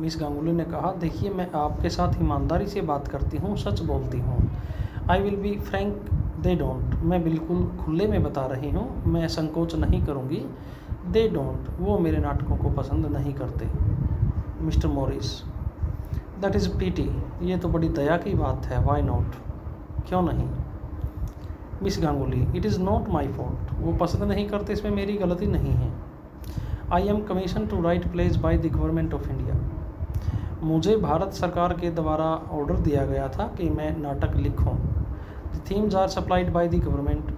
A: miss Ganguly ने कहा, देखिए मैं आपके साथ ईमानदारी से बात करती हूँ, सच बोलती हूँ। आई will be frank they don't, मैं बिल्कुल खुले में बता रही हूँ, मैं संकोच नहीं करूँगी। दे डोंट, वो मेरे नाटकों को पसंद नहीं करते। Mister Morris, that is PT, ये तो बड़ी दया की बात है। वाई नॉट, क्यों नहीं? Miss Ganguly, it is not my fault, वो पसंद नहीं करते, इसमें मेरी गलती नहीं है। I am commission to write plays by the government of India, मुझे भारत सरकार के द्वारा ऑर्डर दिया गया था कि मैं नाटक लिखूं। The themes are supplied by the government,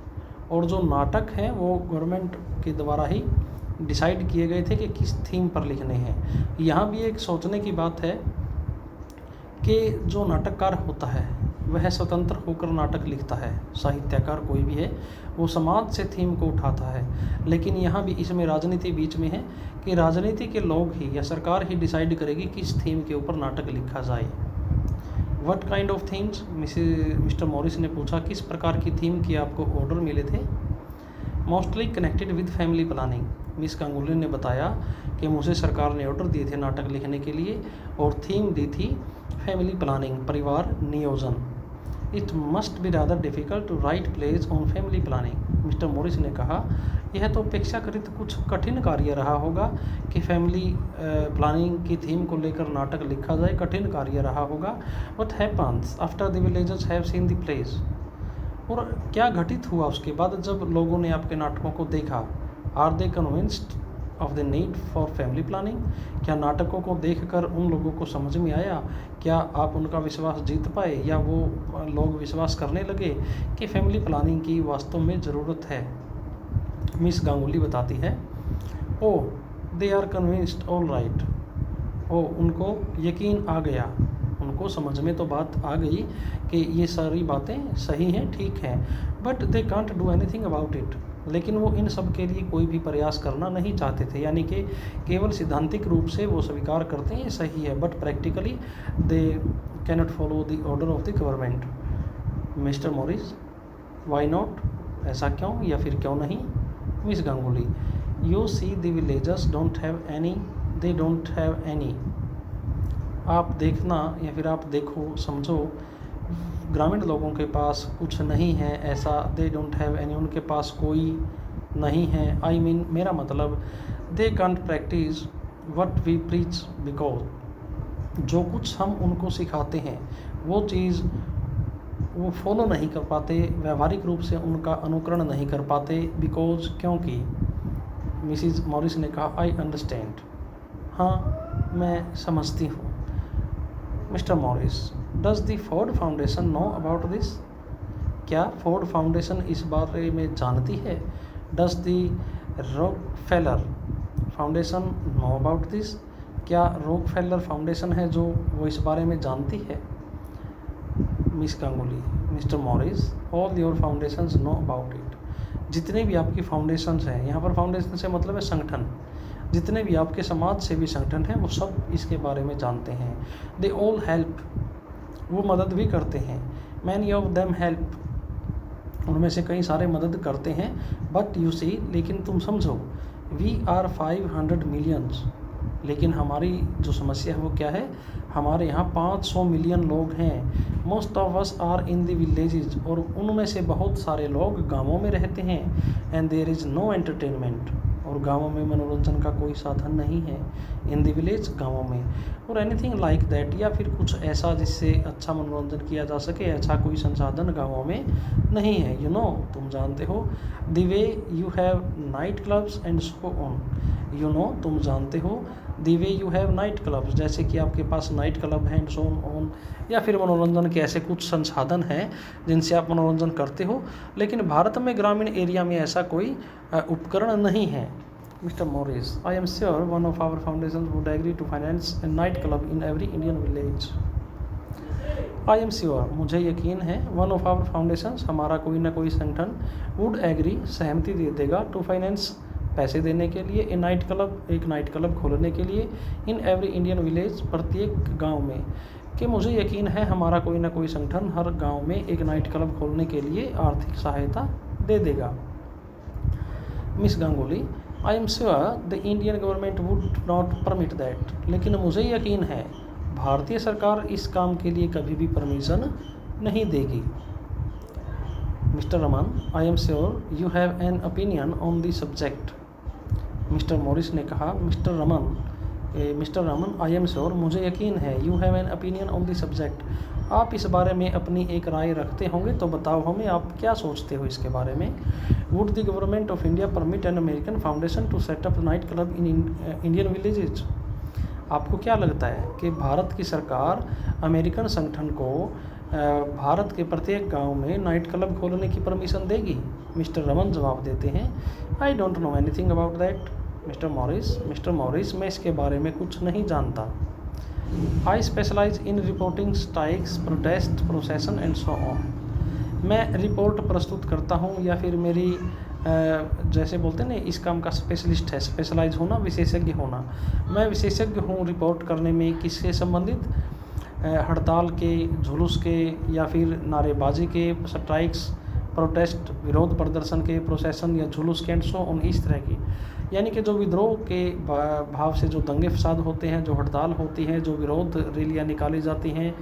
A: और जो नाटक हैं वो गवर्नमेंट के द्वारा ही डिसाइड किए गए थे कि किस थीम पर लिखने हैं। यहाँ भी एक सोचने की बात है कि जो नाटककार होता है वह स्वतंत्र होकर नाटक लिखता है, साहित्यकार कोई भी है वो समाज से थीम को उठाता है, लेकिन यहाँ भी इसमें राजनीति बीच में है कि राजनीति के लोग ही या सरकार ही डिसाइड करेगी किस थीम के ऊपर नाटक लिखा जाए। What kind of themes, mister Morris ने पूछा, किस प्रकार की थीम के आपको ऑर्डर मिले थे? Mostly connected with family planning, miss Ganguly ने बताया कि मुझे सरकार ने ऑर्डर दिए थे नाटक लिखने के लिए और थीम दी थी फैमिली प्लानिंग, परिवार नियोजन। It must be rather difficult to write plays on family planning, mister Morris ने कहा, यह तो अपेक्षाकृत कुछ कठिन कार्य रहा होगा कि फैमिली प्लानिंग की थीम को लेकर नाटक लिखा जाए, कठिन कार्य रहा होगा। What happens after the villagers have seen the plays, और क्या घटित हुआ उसके बाद जब लोगों ने आपके नाटकों को देखा? Are they convinced of the need for family planning, क्या नाटकों को देखकर उन लोगों को समझ में आया? क्या आप उनका विश्वास जीत पाए या वो लोग विश्वास करने लगे कि फैमिली प्लानिंग की वास्तव में ज़रूरत है? मिस गांगुली बताती है, oh they are convinced, all right, oh उनको यकीन आ गया, उनको समझ में तो बात आ गई कि ये सारी बातें सही हैं, ठीक हैं, but they can't do anything about it, लेकिन वो इन सब के लिए कोई भी प्रयास करना नहीं चाहते थे, यानी कि केवल सिद्धांतिक रूप से वो स्वीकार करते हैं ये सही है, but practically they cannot follow the order of the government. Mister Morris, why not, ऐसा क्यों या फिर क्यों नहीं? Miss Ganguly, you see the villagers don't have any, they don't have any, आप देखना या फिर आप देखो, समझो, ग्रामीण लोगों के पास कुछ नहीं है ऐसा, दे डोंट हैव एनी, उनके पास कोई नहीं है। आई मीन, मेरा मतलब, they can't practise what we preach, because जो कुछ हम उनको सिखाते हैं वो चीज़ वो फॉलो नहीं कर पाते, व्यवहारिक रूप से उनका अनुकरण नहीं कर पाते, बिकॉज, क्योंकि। मिसिज मॉरिस ने कहा, आई अंडरस्टैंड, हाँ मैं समझती हूँ। Mr Morris, does the Ford foundation know about this, क्या फोर्ड फाउंडेशन इस बारे में जानती है? Does the Rockefeller foundation know about this, क्या रॉकफेलर फाउंडेशन है जो वो इस बारे में जानती है? Miss Ganguly, mister Morris, all your foundations know about it, जितने भी आपकी फाउंडेशंस हैं, यहाँ पर फाउंडेशन से मतलब है संगठन, जितने भी आपके समाज सेवी संगठन हैं वो सब इसके बारे में जानते हैं। दे ऑल हेल्प, वो मदद भी करते हैं। मैनी ऑफ देम हेल्प, उनमें से कई सारे मदद करते हैं। बट यू सी, लेकिन तुम समझो, वी आर 500 मिलियंस, लेकिन हमारी जो समस्या है वो क्या है? हमारे यहाँ 500 मिलियन लोग हैं। Most of us are in the villages, और उनमें से बहुत सारे लोग गाँवों में रहते हैं। And there is no entertainment, और गाँवों में मनोरंजन का कोई साधन नहीं है। इन द विलेज, गाँवों में, और एनीथिंग लाइक दैट, या फिर कुछ ऐसा जिससे अच्छा मनोरंजन किया जा सके, ऐसा कोई संसाधन गाँवों में नहीं है। यू नो, तुम जानते हो, the way you have night clubs and so on, you know, तुम जानते हो, the way you have night clubs, जैसे कि आपके पास नाइट क्लब है, एंड सो ऑन, या फिर मनोरंजन के ऐसे कुछ संसाधन हैं जिनसे आप मनोरंजन करते हो, लेकिन भारत में ग्रामीण एरिया में ऐसा कोई उपकरण नहीं है। Mister Morris, I am sure one of our foundation would agree to finance a night club in every Indian village. I am sure, मुझे यकीन है, वन ऑफ आवर फाउंडेशंस, हमारा कोई ना कोई संगठन, वुड एग्री, सहमति दे देगा, टू फाइनेंस, पैसे देने के लिए, एक नाइट क्लब खोलने के लिए, इन एवरी इंडियन विलेज, प्रत्येक गांव में, कि मुझे यकीन है हमारा कोई ना कोई संगठन हर गांव में एक नाइट क्लब खोलने के लिए आर्थिक सहायता दे देगा। Miss Ganguly, I am sure the Indian government would not permit that, लेकिन मुझे यकीन है भारतीय सरकार इस काम के लिए कभी भी परमिशन नहीं देगी। Mister Raman, I am sure you have an opinion on the subject. Mister Morris ने कहा, mister Raman, I am sure, मुझे यकीन है, you have an opinion on the subject, आप इस बारे में अपनी एक राय रखते होंगे, तो बताओ हमें आप क्या सोचते हो इसके बारे में। Would the government of India permit an American foundation to set up night club in Indian villages, आपको क्या लगता है कि भारत की सरकार अमेरिकन संगठन को भारत के प्रत्येक गांव में नाइट क्लब खोलने की परमिशन देगी। मिस्टर रमन जवाब देते हैं, I don't know anything about that. Mister Morris, मैं इसके बारे में कुछ नहीं जानता। I specialize in reporting strikes, protest, procession and so on, मैं रिपोर्ट प्रस्तुत करता हूँ, या फिर मेरी जैसे बोलते हैं ना, इस काम का स्पेशलिस्ट है, स्पेशलाइज होना, विशेषज्ञ होना, मैं विशेषज्ञ हूँ रिपोर्ट करने में, किससे संबंधित, हड़ताल के, जुलूस के, या फिर नारेबाजी के, स्ट्राइक्स, प्रोटेस्ट, विरोध प्रदर्शन के, प्रोसेसन या जुलूस के, एंड सो ऑन, इस तरह की, यानी कि जो विद्रोह के भाव से जो दंगे फसाद होते हैं, जो हड़ताल होती है, जो विरोध रैलियाँ निकाली जाती हैं,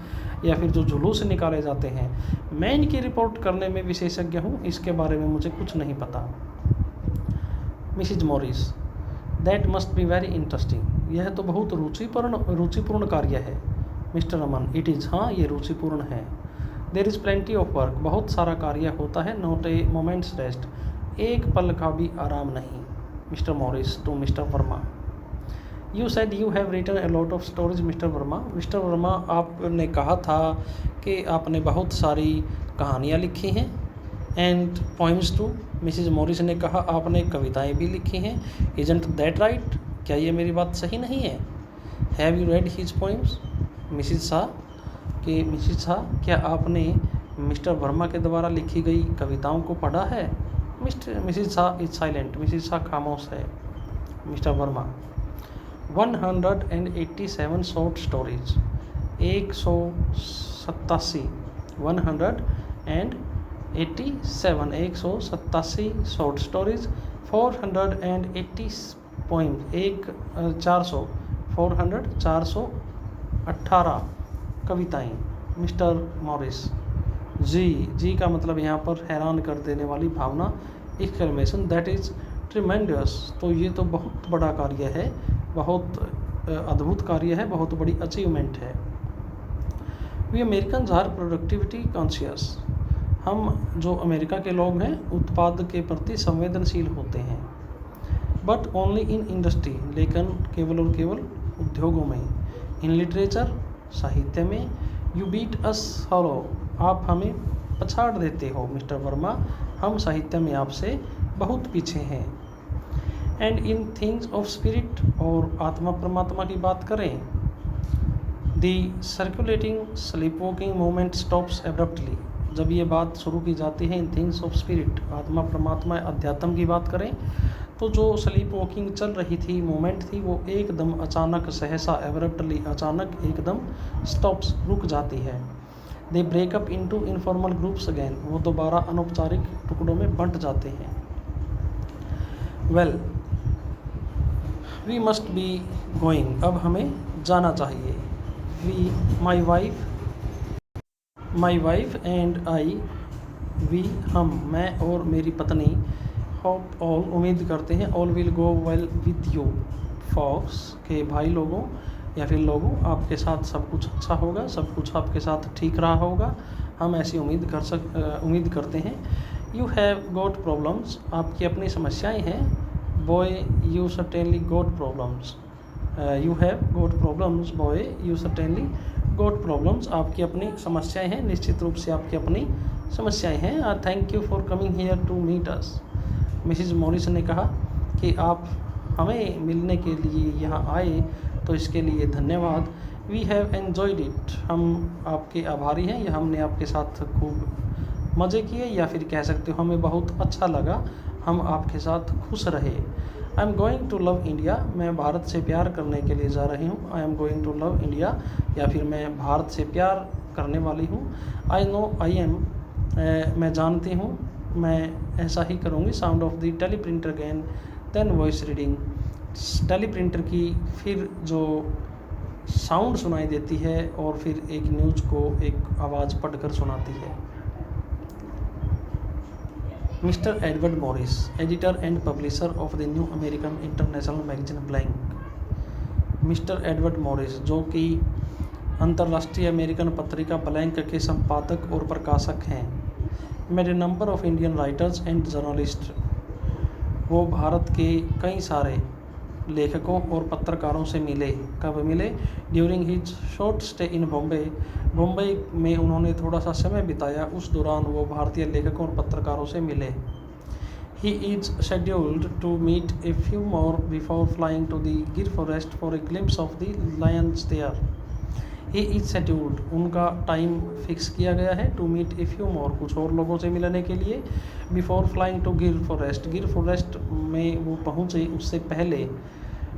A: या फिर जो जुलूस निकाले जाते हैं, मैं इनकी रिपोर्ट करने में विशेषज्ञ हूँ, इसके बारे में मुझे कुछ नहीं पता। Mrs Morris, that must be very interesting, यह तो बहुत रुचिपूर्ण कार्य है। मिस्टर रमन, इट इज़, हाँ ये रुचिपूर्ण है। There is plenty of work, बहुत सारा कार्य होता है, नॉट ए मोमेंट्स रेस्ट, एक पल का भी आराम नहीं। Mister Morris to mister Verma, you said you have written a lot of stories. Mister Verma, आपने कहा था कि आपने बहुत सारी कहानियाँ लिखी हैं, and poems too. Missus Morris ने कहा, आपने कविताएं भी लिखी हैं, इजंट दैट राइट, क्या ये मेरी बात सही नहीं है। Have you read his poems. Mrs Shah, क्या आपने मिस्टर वर्मा के द्वारा लिखी गई कविताओं को पढ़ा है। Mrs Shah is silent, Mrs Shah खामोश है। Mister Verma, 187 short stories, 187 short stories, 480 poem, 418 कविताएं। मिस्टर मॉरिस, जी का मतलब यहाँ पर हैरान कर देने वाली भावना, एक्सक्लेमेशन, दैट इज़ ट्रिमेंडस, तो ये तो बहुत बड़ा कार्य है, बहुत अद्भुत कार्य है, बहुत बड़ी अचीवमेंट है। We American are productivity conscious, हम जो अमेरिका के लोग हैं उत्पाद के प्रति संवेदनशील होते हैं। बट ओनली इन इंडस्ट्री, लेकिन केवल और केवल उद्योगों में। इन लिटरेचर, साहित्य में। यू बीट अस हॉलो, आप हमें पछाड़ देते हो। मिस्टर वर्मा, हम साहित्य में आपसे बहुत पीछे हैं। And in things of spirit, और आत्मा परमात्मा की बात करें, the circulating sleep walking moment stops abruptly, जब ये बात शुरू की जाती है इन थिंग्स ऑफ स्पिरिट, आत्मा परमात्मा अध्यात्म की बात करें, तो जो स्लीप वॉकिंग चल रही थी, मोमेंट थी, वो एकदम अचानक, सहसा, एब्रप्टली, अचानक एकदम स्टॉप्स, रुक जाती है। They break up into informal groups again, वो दोबारा अनौपचारिक टुकड़ों में बंट जाते हैं। Well, we must be going, अब हमें जाना चाहिए। We, my wife and I, we, हम, मैं और मेरी पत्नी, होप ऑल, उम्मीद करते हैं, all will go well with you folks, के भाई लोगों या फिर लोगों, आपके साथ सब कुछ अच्छा होगा, सब कुछ आपके साथ ठीक रहा होगा, हम ऐसी उम्मीद करते हैं। यू हैव गॉट प्रॉब्लम्स, आपकी अपनी समस्याएं हैं। Boy, you certainly got problems, you have got problems, boy you certainly got problems, आपकी अपनी समस्याएं हैं, निश्चित रूप से आपकी अपनी समस्याएं हैं। Thank you for coming here to meet us, missus Morris ने कहा कि आप हमें मिलने के लिए यहाँ आए, तो इसके लिए धन्यवाद। वी हैव एन्जॉयड इट, हम आपके आभारी हैं या हमने आपके साथ खूब मज़े किए, या फिर कह सकते हो हमें बहुत अच्छा लगा, हम आपके साथ खुश रहे। I am going to love India, मैं भारत से प्यार करने के लिए जा रही हूँ। I am going to love India, या फिर मैं भारत से प्यार करने वाली हूँ। आई नो आई एम, मैं जानती हूँ, मैं ऐसा ही करूँगी। Sound of the teleprinter again then voice reading, teleprinter की फिर जो साउंड सुनाई देती है और फिर एक न्यूज़ को एक आवाज़ पढ़कर सुनाती है। Mister Edward Morris, editor and publisher of the new American international magazine blank. Mister Edward Morris जो कि अंतर्राष्ट्रीय अमेरिकन पत्रिका ब्लैंक के संपादक और प्रकाशक हैं। Made a number of Indian writers and journalist, वो भारत के कई सारे लेखकों और पत्रकारों से मिले। कब मिले? During his short stay in Bombay, Bombay में उन्होंने थोड़ा सा समय बिताया, उस दौरान वो भारतीय लेखकों और पत्रकारों से मिले। He is scheduled to meet a few more before flying to the Gir forest for a glimpse of the lions there. He is scheduled, उनका टाइम फिक्स किया गया है, to meet a few more, कुछ और लोगों से मिलने के लिए, before flying to Gir forest, Gir forest में वो पहुँचे उससे पहले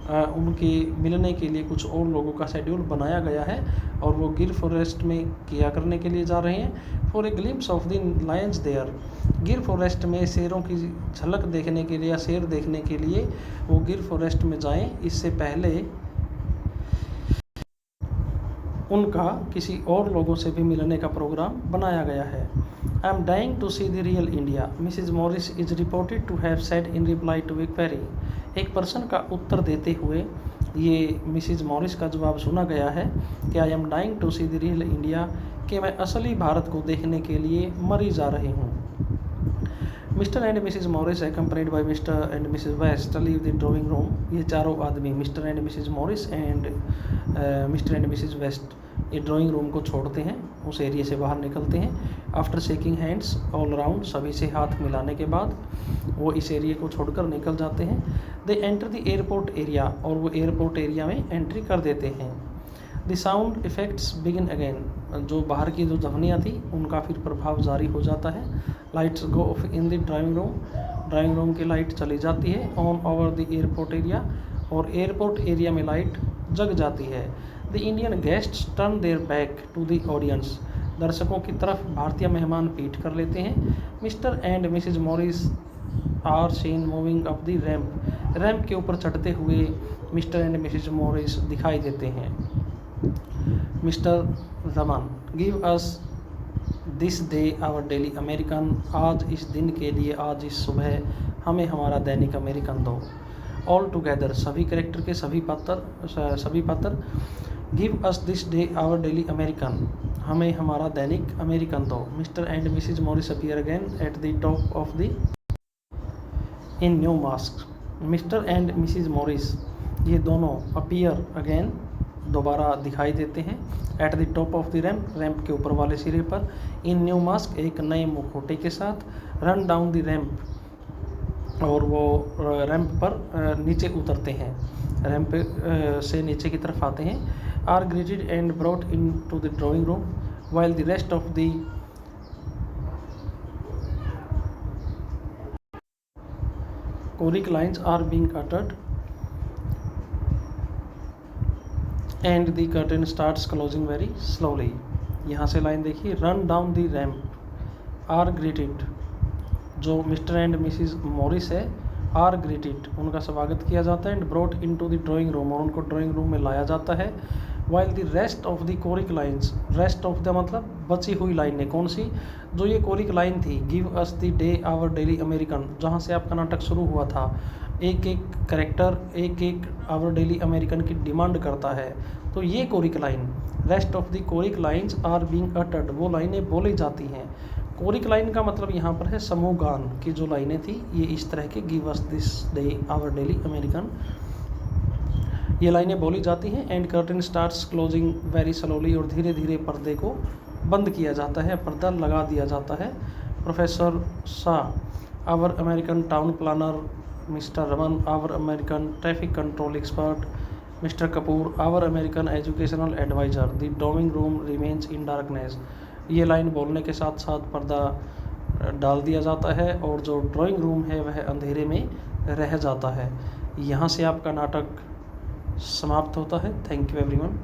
A: उनके मिलने के लिए कुछ और लोगों का शेड्यूल बनाया गया है और वो गिर फॉरेस्ट में किया करने के लिए जा रहे हैं। For a glimpse of the lions there, Gir forest में शेरों की झलक देखने के लिए या शेर देखने के लिए वो गिर फॉरेस्ट में जाएं, इससे पहले उनका किसी और लोगों से भी मिलने का प्रोग्राम बनाया गया है। I am dying to see the real India, missus Morris is reported to have said in reply to a query. एक प्रश्न का उत्तर देते हुए ये मिसिज मॉरिस का जवाब सुना गया है कि I am dying to see the real India, कि मैं असली भारत को देखने के लिए मरी जा रही हूँ। Mister and Mrs Morris accompanied by mister and Mrs West leave the drawing room, ये चारों आदमी mister and Mrs Morris and mister and Mrs West ये ड्राइंग रूम को छोड़ते हैं, उस एरिया से बाहर निकलते हैं। After shaking hands all around, सभी से हाथ मिलाने के बाद वो इस एरिया को छोड़कर निकल जाते हैं। They enter the airport area, और वो एयरपोर्ट एरिया में एंट्री कर देते हैं। The sound effects begin again, जो बाहर की जो ध्वनियाँ थी उनका फिर प्रभाव जारी हो जाता है। Lights go off in the drawing room की लाइट चली जाती है on over the airport area, और एयरपोर्ट एरिया में लाइट जग जाती है। The Indian guests turn their back to the audience, दर्शकों की तरफ भारतीय मेहमान पीठ कर लेते हैं। Mister and Mrs Morris are seen moving up the ramp के ऊपर चढ़ते हुए मिस्टर एंड मिसिज मॉरिस दिखाई देते हैं। Mister Raman, give us this day our daily American, आज इस दिन के लिए, आज इस सुबह हमें हमारा दैनिक अमेरिकन दो। ऑल टुगेदर, सभी कैरेक्टर के सभी पात्र। Give us this day our daily American, हमें हमारा दैनिक अमेरिकन दो। Mister and Mrs Morris appear again at the top of the in new mask. Mister and Mrs Morris ये दोनों अपीयर अगेन दोबारा दिखाई देते हैं at the top of the ramp के ऊपर वाले सिरे पर, इन न्यू मास्क एक नए मुखौटे के साथ। रन डाउन द रैंप, और वो रैंप पर नीचे उतरते हैं, रैंप से नीचे की तरफ आते हैं। Are greeted and brought in to the drawing room while the rest of the choric lines are being uttered and the curtain starts closing very slowly. यहाँ से लाइन देखिए, run down the ramp are greeted, जो mister and Mrs Morris है, are greeted उनका स्वागत किया जाता है, and brought into the drawing room, और उनको ड्राइंग रूम में लाया जाता है। While the rest of the choric lines, rest of the मतलब बची हुई लाइनें, कौन सी? जो ये कोरिक लाइन थी, give us the day our daily American, जहाँ से आपका नाटक शुरू हुआ था। एक एक करेक्टर एक एक आवर डेली अमेरिकन की डिमांड करता है, तो ये choric line, rest of the choric lines are being uttered, वो लाइनें बोली जाती हैं। कोरिक लाइन का मतलब यहाँ पर है समूह गान की जो लाइनें थी, ये इस तरह के give us this day our daily American, ये लाइनें बोली जाती हैं। And curtain starts closing very slowly, और धीरे धीरे पर्दे को बंद किया जाता है, पर्दा लगा दिया जाता है। Professor Shah, our American town planner, mister Raman, our American traffic control expert, mister Kapoor, our American educational adviser, the drawing room remains in darkness. ये लाइन बोलने के साथ साथ पर्दा डाल दिया जाता है और जो ड्राइंग रूम है वह अंधेरे में रह जाता है। यहाँ से आपका नाटक समाप्त होता है। Thank you everyone.